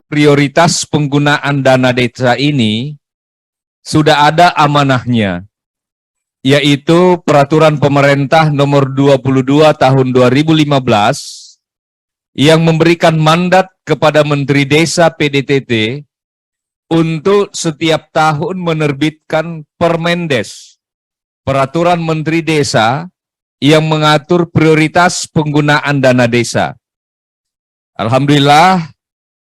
prioritas penggunaan dana desa ini sudah ada amanahnya, yaitu Peraturan Pemerintah Nomor 22 Tahun 2015 yang memberikan mandat kepada Menteri Desa PDTT untuk setiap tahun menerbitkan Permendes, Peraturan Menteri Desa yang mengatur prioritas penggunaan dana desa. Alhamdulillah,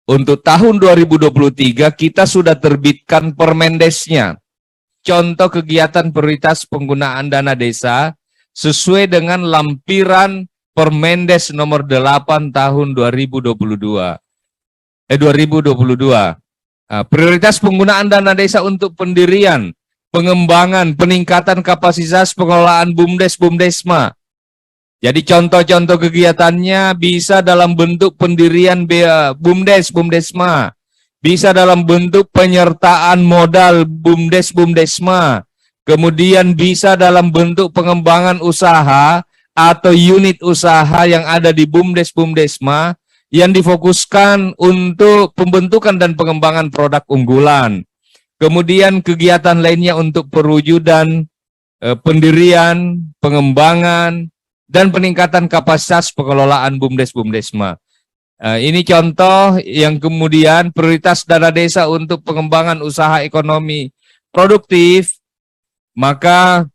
untuk tahun 2023 kita sudah terbitkan Permendesnya. Contoh kegiatan prioritas penggunaan dana desa sesuai dengan lampiran Permendes nomor 8 tahun 2022. Prioritas penggunaan dana desa untuk pendirian, pengembangan, peningkatan kapasitas pengelolaan BUMDes-BUMDesma. Jadi contoh-contoh kegiatannya bisa dalam bentuk pendirian BUMDes-BUMDesma, bisa dalam bentuk penyertaan modal BUMDes-BUMDesma, kemudian bisa dalam bentuk pengembangan usaha atau unit usaha yang ada di BUMDes-BUMDesma yang difokuskan untuk pembentukan dan pengembangan produk unggulan. Kemudian kegiatan lainnya untuk perwujudan, pendirian, pengembangan, dan peningkatan kapasitas pengelolaan BUMDes-BUMDesma. Ini contoh yang kemudian prioritas dana desa untuk pengembangan usaha ekonomi produktif. Maka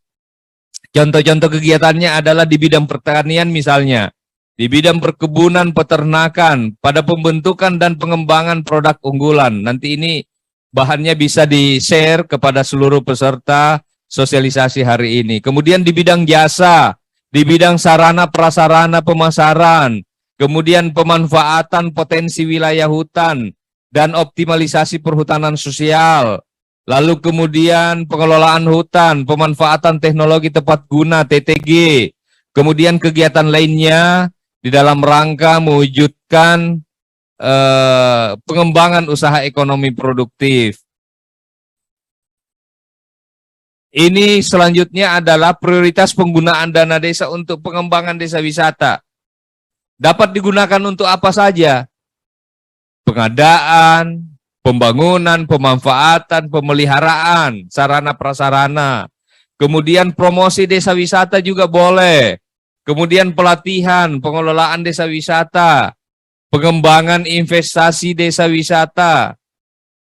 contoh-contoh kegiatannya adalah di bidang pertanian misalnya, di bidang perkebunan, peternakan, pada pembentukan dan pengembangan produk unggulan. Nanti ini bahannya bisa di-share kepada seluruh peserta sosialisasi hari ini. Kemudian di bidang jasa, di bidang sarana prasarana pemasaran, kemudian pemanfaatan potensi wilayah hutan dan optimalisasi perhutanan sosial, lalu kemudian pengelolaan hutan, pemanfaatan teknologi tepat guna TTG, kemudian kegiatan lainnya di dalam rangka mewujudkan pengembangan usaha ekonomi produktif. Ini selanjutnya adalah prioritas penggunaan dana desa untuk pengembangan desa wisata. Dapat digunakan untuk apa saja? Pengadaan, pembangunan, pemanfaatan, pemeliharaan, sarana prasarana. Kemudian promosi desa wisata juga boleh. Kemudian pelatihan, pengelolaan desa wisata, pengembangan investasi desa wisata,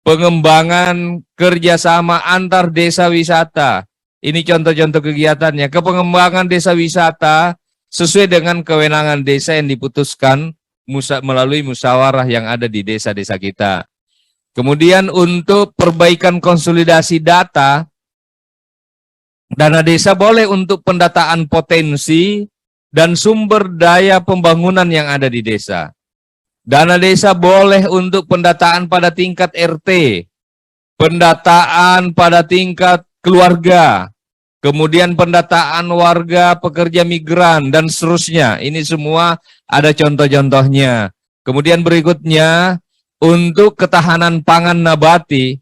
pengembangan kerjasama antar desa wisata. Ini contoh-contoh kegiatannya. Pengembangan desa wisata sesuai dengan kewenangan desa yang diputuskan melalui musyawarah yang ada di desa-desa kita. Kemudian untuk perbaikan konsolidasi data, dana desa boleh untuk pendataan potensi dan sumber daya pembangunan yang ada di desa. Dana desa boleh untuk pendataan pada tingkat RT, pendataan pada tingkat keluarga, kemudian pendataan warga pekerja migran, dan seterusnya. Ini semua ada contoh-contohnya. Kemudian berikutnya, untuk ketahanan pangan nabati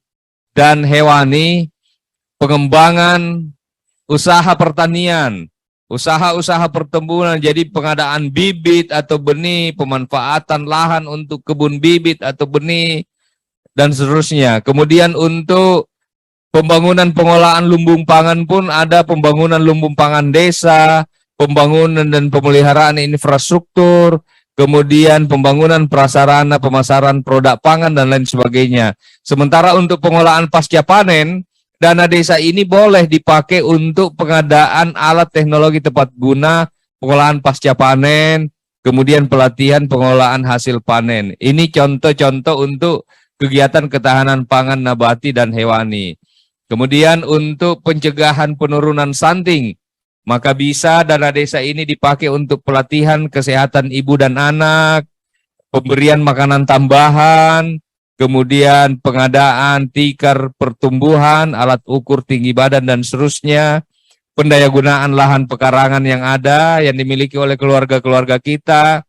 dan hewani, pengembangan usaha pertanian, usaha-usaha pertumbuhan, jadi pengadaan bibit atau benih, pemanfaatan lahan untuk kebun bibit atau benih, dan seterusnya. Kemudian untuk pembangunan pengolahan lumbung pangan pun ada pembangunan lumbung pangan desa, pembangunan dan pemeliharaan infrastruktur, kemudian pembangunan prasarana pemasaran produk pangan, dan lain sebagainya. Sementara untuk pengolahan pasca panen, dana desa ini boleh dipakai untuk pengadaan alat teknologi tepat guna, pengolahan pasca panen, kemudian pelatihan pengolahan hasil panen. Ini contoh-contoh untuk kegiatan ketahanan pangan nabati dan hewani. Kemudian untuk pencegahan penurunan stunting, maka bisa dana desa ini dipakai untuk pelatihan kesehatan ibu dan anak, pemberian makanan tambahan, kemudian pengadaan tikar pertumbuhan, alat ukur tinggi badan, dan seterusnya, pendayagunaan lahan pekarangan yang ada, yang dimiliki oleh keluarga-keluarga kita,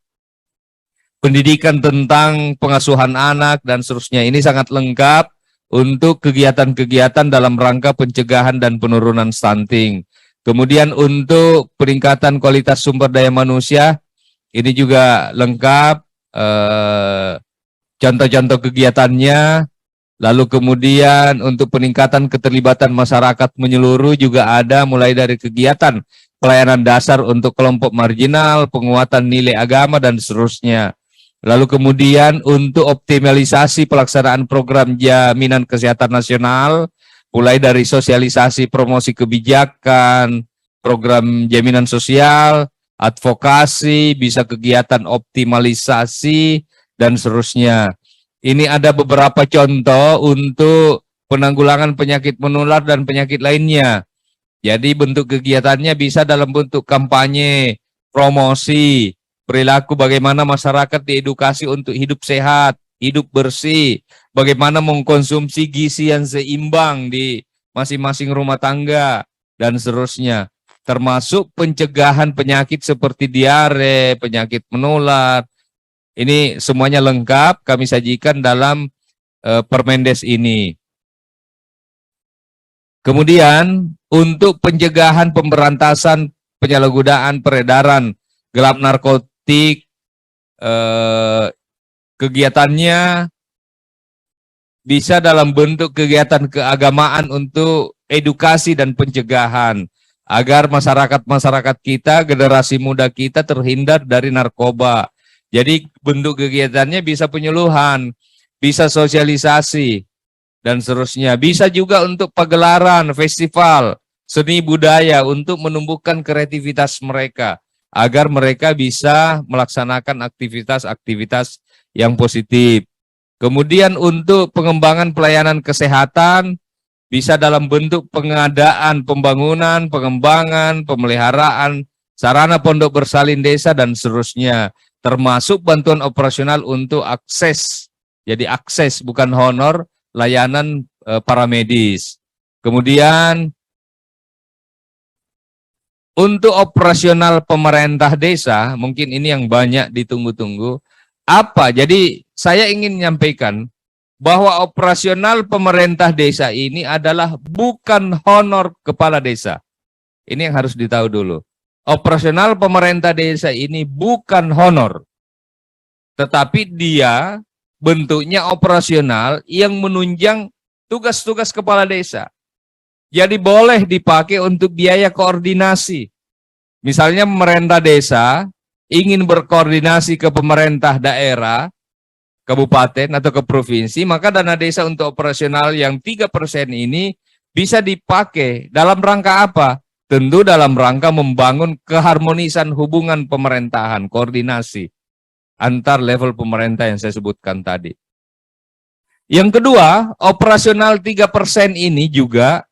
pendidikan tentang pengasuhan anak, dan seterusnya. Ini sangat lengkap untuk kegiatan-kegiatan dalam rangka pencegahan dan penurunan stunting. Kemudian untuk peningkatan kualitas sumber daya manusia, ini juga lengkap, contoh-contoh kegiatannya, lalu kemudian untuk peningkatan keterlibatan masyarakat menyeluruh juga ada, mulai dari kegiatan pelayanan dasar untuk kelompok marginal, penguatan nilai agama, dan seterusnya. Lalu kemudian untuk optimalisasi pelaksanaan program jaminan kesehatan nasional, mulai dari sosialisasi promosi kebijakan, program jaminan sosial, advokasi, bisa kegiatan optimalisasi, dan seterusnya. Ini ada beberapa contoh untuk penanggulangan penyakit menular dan penyakit lainnya. Jadi bentuk kegiatannya bisa dalam bentuk kampanye, promosi, perilaku bagaimana masyarakat diedukasi untuk hidup sehat, hidup bersih, bagaimana mengkonsumsi gizi yang seimbang di masing-masing rumah tangga, dan seterusnya. Termasuk pencegahan penyakit seperti diare, penyakit menular. Ini semuanya lengkap kami sajikan dalam Permendes ini. Kemudian untuk pencegahan pemberantasan penyalahgunaan peredaran gelap narkotik, kegiatannya bisa dalam bentuk kegiatan keagamaan untuk edukasi dan pencegahan agar masyarakat kita, generasi muda kita terhindar dari narkoba. Jadi bentuk kegiatannya bisa penyuluhan, bisa sosialisasi, dan seterusnya. Bisa juga untuk pagelaran, festival, seni budaya untuk menumbuhkan kreativitas mereka, agar mereka bisa melaksanakan aktivitas-aktivitas yang positif. Kemudian untuk pengembangan pelayanan kesehatan, bisa dalam bentuk pengadaan, pembangunan, pengembangan, pemeliharaan, sarana pondok bersalin desa, dan seterusnya. Termasuk bantuan operasional untuk akses, jadi akses bukan honor, layanan para medis. Kemudian untuk operasional pemerintah desa, mungkin ini yang banyak ditunggu-tunggu. Apa? Jadi saya ingin menyampaikan bahwa operasional pemerintah desa ini adalah bukan honor kepala desa. Ini yang harus ditahu dulu. Operasional pemerintah desa ini bukan honor, tetapi dia bentuknya operasional yang menunjang tugas-tugas kepala desa. Jadi boleh dipakai untuk biaya koordinasi. Misalnya pemerintah desa ingin berkoordinasi ke pemerintah daerah, kabupaten atau ke provinsi, maka dana desa untuk operasional yang 3% ini bisa dipakai dalam rangka apa? Tentu dalam rangka membangun keharmonisan hubungan pemerintahan, koordinasi antar level pemerintah yang saya sebutkan tadi. Yang kedua, operasional 3% ini juga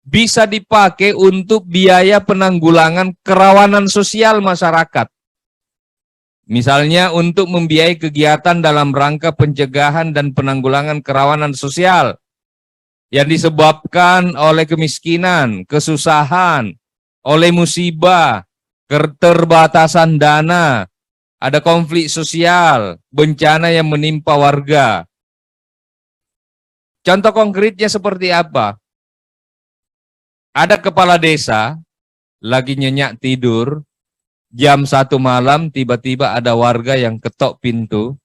bisa dipakai untuk biaya penanggulangan kerawanan sosial masyarakat. Misalnya untuk membiayai kegiatan dalam rangka pencegahan dan penanggulangan kerawanan sosial yang disebabkan oleh kemiskinan, kesusahan, oleh musibah, keterbatasan dana, ada konflik sosial, bencana yang menimpa warga. Contoh konkretnya seperti apa? Ada kepala desa lagi nyenyak tidur, jam 1 malam tiba-tiba ada warga yang ketok pintu.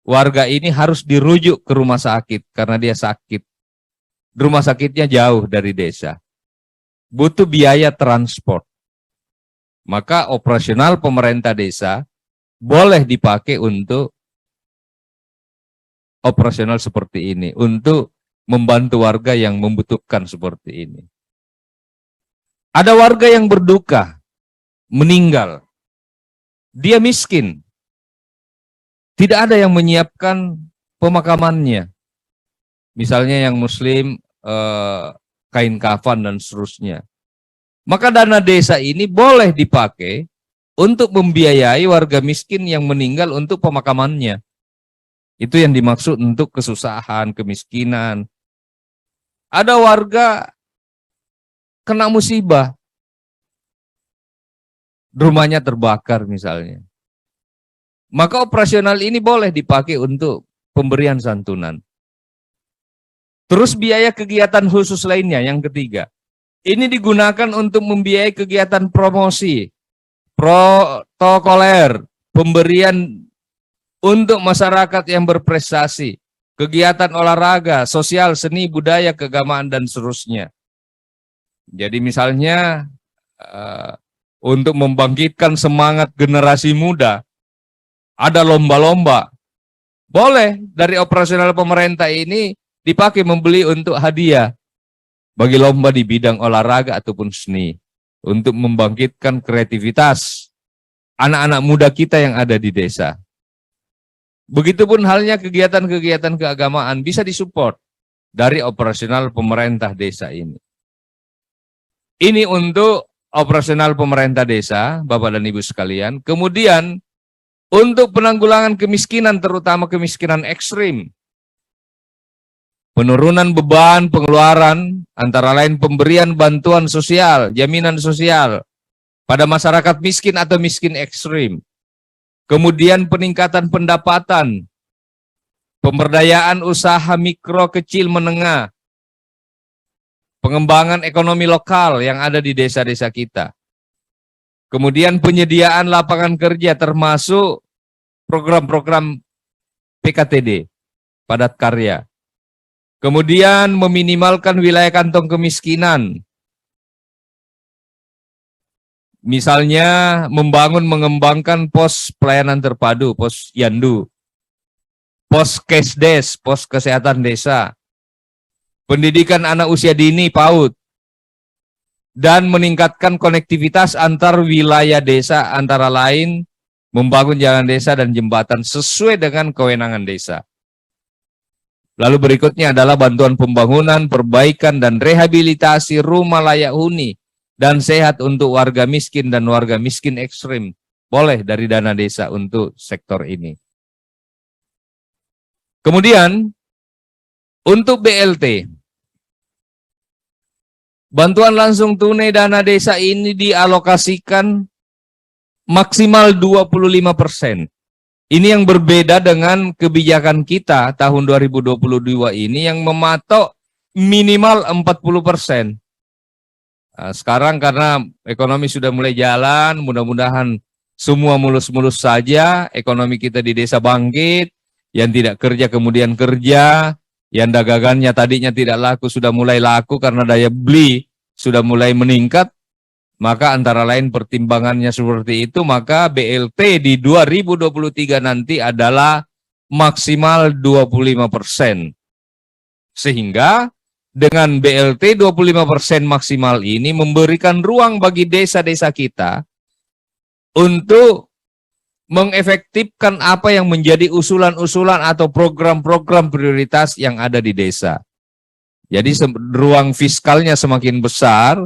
Warga ini harus dirujuk ke rumah sakit karena dia sakit. Rumah sakitnya jauh dari desa. Butuh biaya transport. Maka operasional pemerintah desa boleh dipakai untuk operasional seperti ini, untuk membantu warga yang membutuhkan seperti ini. Ada warga yang berduka, meninggal. Dia miskin. Tidak ada yang menyiapkan pemakamannya. Misalnya yang muslim, kain kafan dan seterusnya. Maka dana desa ini boleh dipakai untuk membiayai warga miskin yang meninggal untuk pemakamannya. Itu yang dimaksud untuk kesusahan, kemiskinan. Ada warga kena musibah, rumahnya terbakar misalnya. Maka operasional ini boleh dipakai untuk pemberian santunan. Terus biaya kegiatan khusus lainnya yang ketiga. Ini digunakan untuk membiayai kegiatan promosi, protokoler, pemberian untuk masyarakat yang berprestasi, kegiatan olahraga, sosial, seni, budaya, keagamaan, dan seterusnya. Jadi misalnya untuk membangkitkan semangat generasi muda, ada lomba-lomba. Boleh dari operasional pemerintah ini dipakai membeli untuk hadiah bagi lomba di bidang olahraga ataupun seni untuk membangkitkan kreativitas anak-anak muda kita yang ada di desa. Begitupun halnya kegiatan-kegiatan keagamaan bisa disupport dari operasional pemerintah desa ini. Ini untuk operasional pemerintah desa, Bapak dan Ibu sekalian. Kemudian untuk penanggulangan kemiskinan, terutama kemiskinan ekstrim, penurunan beban pengeluaran, antara lain pemberian bantuan sosial, jaminan sosial pada masyarakat miskin atau miskin ekstrim. Kemudian peningkatan pendapatan, pemberdayaan usaha mikro, kecil, menengah, pengembangan ekonomi lokal yang ada di desa-desa kita. Kemudian penyediaan lapangan kerja termasuk program-program PKTD, padat karya. Kemudian meminimalkan wilayah kantong kemiskinan. Misalnya mengembangkan pos pelayanan terpadu, pos Yandu, pos Kesdes, pos kesehatan desa, pendidikan anak usia dini PAUD, dan meningkatkan konektivitas antar wilayah desa, antara lain membangun jalan desa dan jembatan sesuai dengan kewenangan desa. Lalu berikutnya adalah bantuan pembangunan, perbaikan, dan rehabilitasi rumah layak huni dan sehat untuk warga miskin dan warga miskin ekstrim. Boleh dari dana desa untuk sektor ini. Kemudian, untuk BLT, bantuan langsung tunai dana desa ini dialokasikan maksimal 25%. Ini yang berbeda dengan kebijakan kita tahun 2022 ini yang mematok minimal 40%. Nah, sekarang karena ekonomi sudah mulai jalan, mudah-mudahan semua mulus-mulus saja, ekonomi kita di desa bangkit, yang tidak kerja kemudian kerja, yang dagangannya tadinya tidak laku sudah mulai laku karena daya beli sudah mulai meningkat, maka antara lain pertimbangannya seperti itu, maka BLT di 2023 nanti adalah maksimal 25%. Sehingga dengan BLT 25% maksimal ini memberikan ruang bagi desa-desa kita untuk mengefektifkan apa yang menjadi usulan-usulan atau program-program prioritas yang ada di desa. Jadi ruang fiskalnya semakin besar,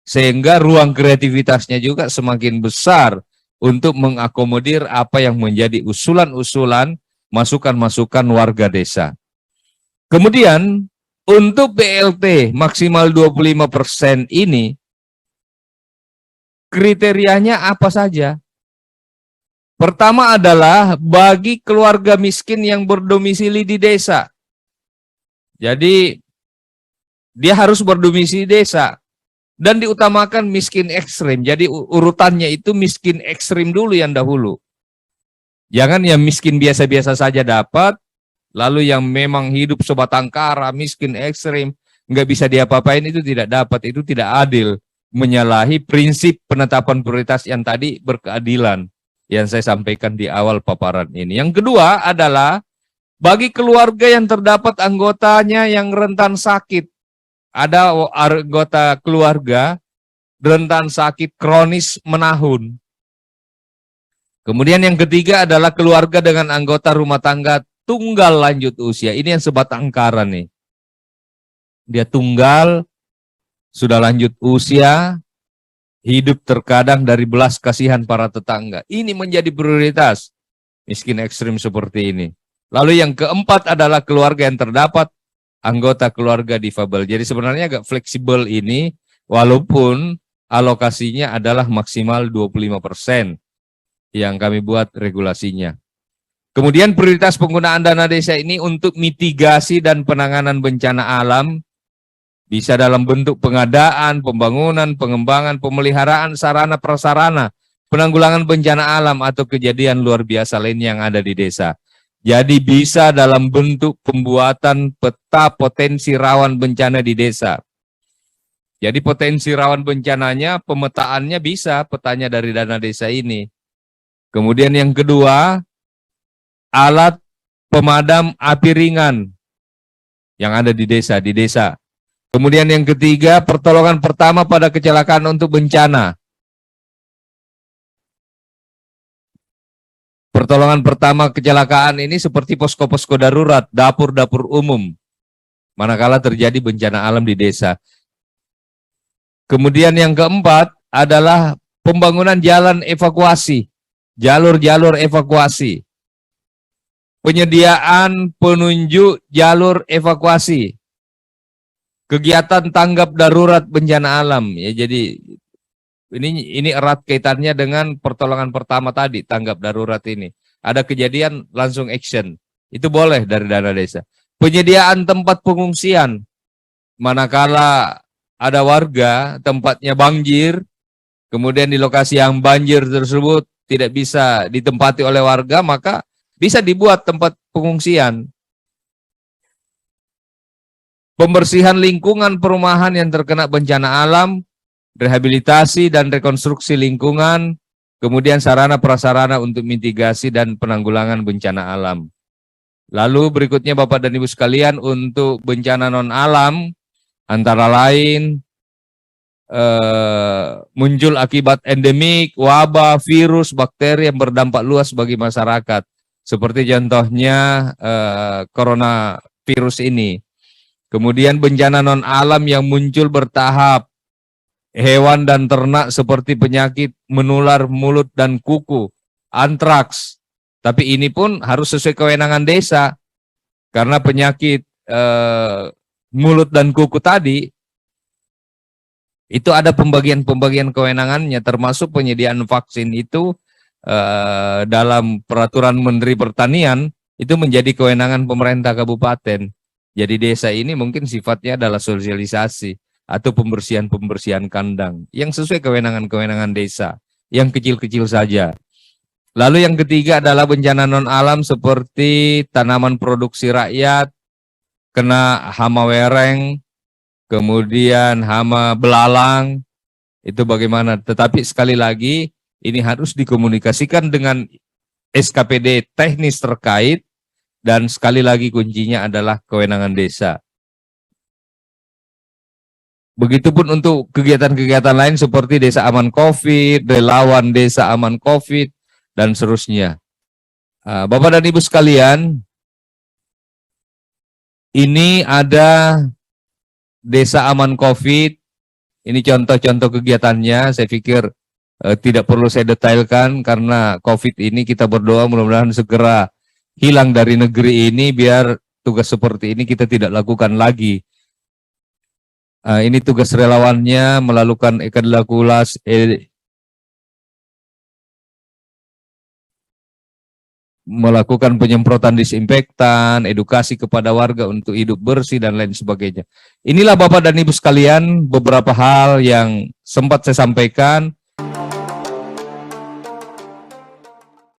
sehingga ruang kreativitasnya juga semakin besar untuk mengakomodir apa yang menjadi usulan-usulan, masukan-masukan warga desa. Kemudian untuk BLT maksimal 25% ini, kriterianya apa saja? Pertama adalah bagi keluarga miskin yang berdomisili di desa. Jadi, dia harus berdomisili di desa. Dan diutamakan miskin ekstrim. Jadi urutannya itu miskin ekstrim dulu yang dahulu. Jangan yang miskin biasa-biasa saja dapat, lalu yang memang hidup sebatang kara, miskin ekstrim, nggak bisa diapa-apain, itu tidak dapat, itu tidak adil. Menyalahi prinsip penetapan prioritas yang tadi berkeadilan, yang saya sampaikan di awal paparan ini. Yang kedua adalah, bagi keluarga yang terdapat anggotanya yang rentan sakit. Ada anggota keluarga rentan sakit kronis menahun. Kemudian yang ketiga adalah keluarga dengan anggota rumah tangga tunggal lanjut usia. Ini yang sebatang kara nih. Dia tunggal, sudah lanjut usia, hidup terkadang dari belas kasihan para tetangga. Ini menjadi prioritas miskin ekstrim seperti ini. Lalu yang keempat adalah keluarga yang terdapat anggota keluarga difabel. Jadi sebenarnya agak fleksibel ini, walaupun alokasinya adalah maksimal 25% yang kami buat regulasinya. Kemudian prioritas penggunaan dana desa ini untuk mitigasi dan penanganan bencana alam, bisa dalam bentuk pengadaan, pembangunan, pengembangan, pemeliharaan sarana prasarana, penanggulangan bencana alam atau kejadian luar biasa lain yang ada di desa. Jadi bisa dalam bentuk pembuatan peta potensi rawan bencana di desa. Jadi potensi rawan bencananya, pemetaannya bisa petanya dari dana desa ini. Kemudian yang kedua, alat pemadam api ringan yang ada di desa. Kemudian yang ketiga, pertolongan pertama pada kecelakaan untuk bencana. Pertolongan pertama kecelakaan ini seperti posko-posko darurat, dapur-dapur umum, manakala terjadi bencana alam di desa. Kemudian yang keempat adalah pembangunan jalan evakuasi, jalur-jalur evakuasi. Penyediaan penunjuk jalur evakuasi. Kegiatan tanggap darurat bencana alam. Ya, jadi ini erat kaitannya dengan pertolongan pertama tadi, tanggap darurat ini. Ada kejadian langsung action. Itu boleh dari dana desa. Penyediaan tempat pengungsian. Manakala ada warga tempatnya banjir, kemudian di lokasi yang banjir tersebut tidak bisa ditempati oleh warga, maka bisa dibuat tempat pengungsian. Pembersihan lingkungan perumahan yang terkena bencana alam, rehabilitasi dan rekonstruksi lingkungan, kemudian sarana prasarana untuk mitigasi dan penanggulangan bencana alam. Lalu berikutnya Bapak dan Ibu sekalian, untuk bencana non alam, antara lain muncul akibat endemik, wabah, virus, bakteri yang berdampak luas bagi masyarakat. Seperti contohnya coronavirus ini. Kemudian bencana non alam yang muncul bertahap, hewan dan ternak seperti penyakit menular mulut dan kuku, antraks. Tapi ini pun harus sesuai kewenangan desa. Karena penyakit mulut dan kuku tadi, itu ada pembagian kewenangannya, termasuk penyediaan vaksin itu dalam peraturan Menteri Pertanian, itu menjadi kewenangan pemerintah kabupaten. Jadi desa ini mungkin sifatnya adalah sosialisasi atau pembersihan kandang yang sesuai kewenangan desa, yang kecil-kecil saja. Lalu yang ketiga adalah bencana non alam seperti tanaman produksi rakyat, kena hama wereng, kemudian hama belalang, itu bagaimana. Tetapi sekali lagi, ini harus dikomunikasikan dengan SKPD teknis terkait, dan sekali lagi kuncinya adalah kewenangan desa. Begitupun untuk kegiatan-kegiatan lain seperti desa aman COVID, relawan desa aman COVID, dan seterusnya. Bapak dan Ibu sekalian, ini ada desa aman COVID, ini contoh-contoh kegiatannya. Saya pikir tidak perlu saya detailkan, karena COVID ini kita berdoa mudah-mudahan segera hilang dari negeri ini, biar tugas seperti ini kita tidak lakukan lagi. Ini tugas relawannya melakukan melakukan penyemprotan disinfektan, edukasi kepada warga untuk hidup bersih dan lain sebagainya. Inilah Bapak dan Ibu sekalian beberapa hal yang sempat saya sampaikan.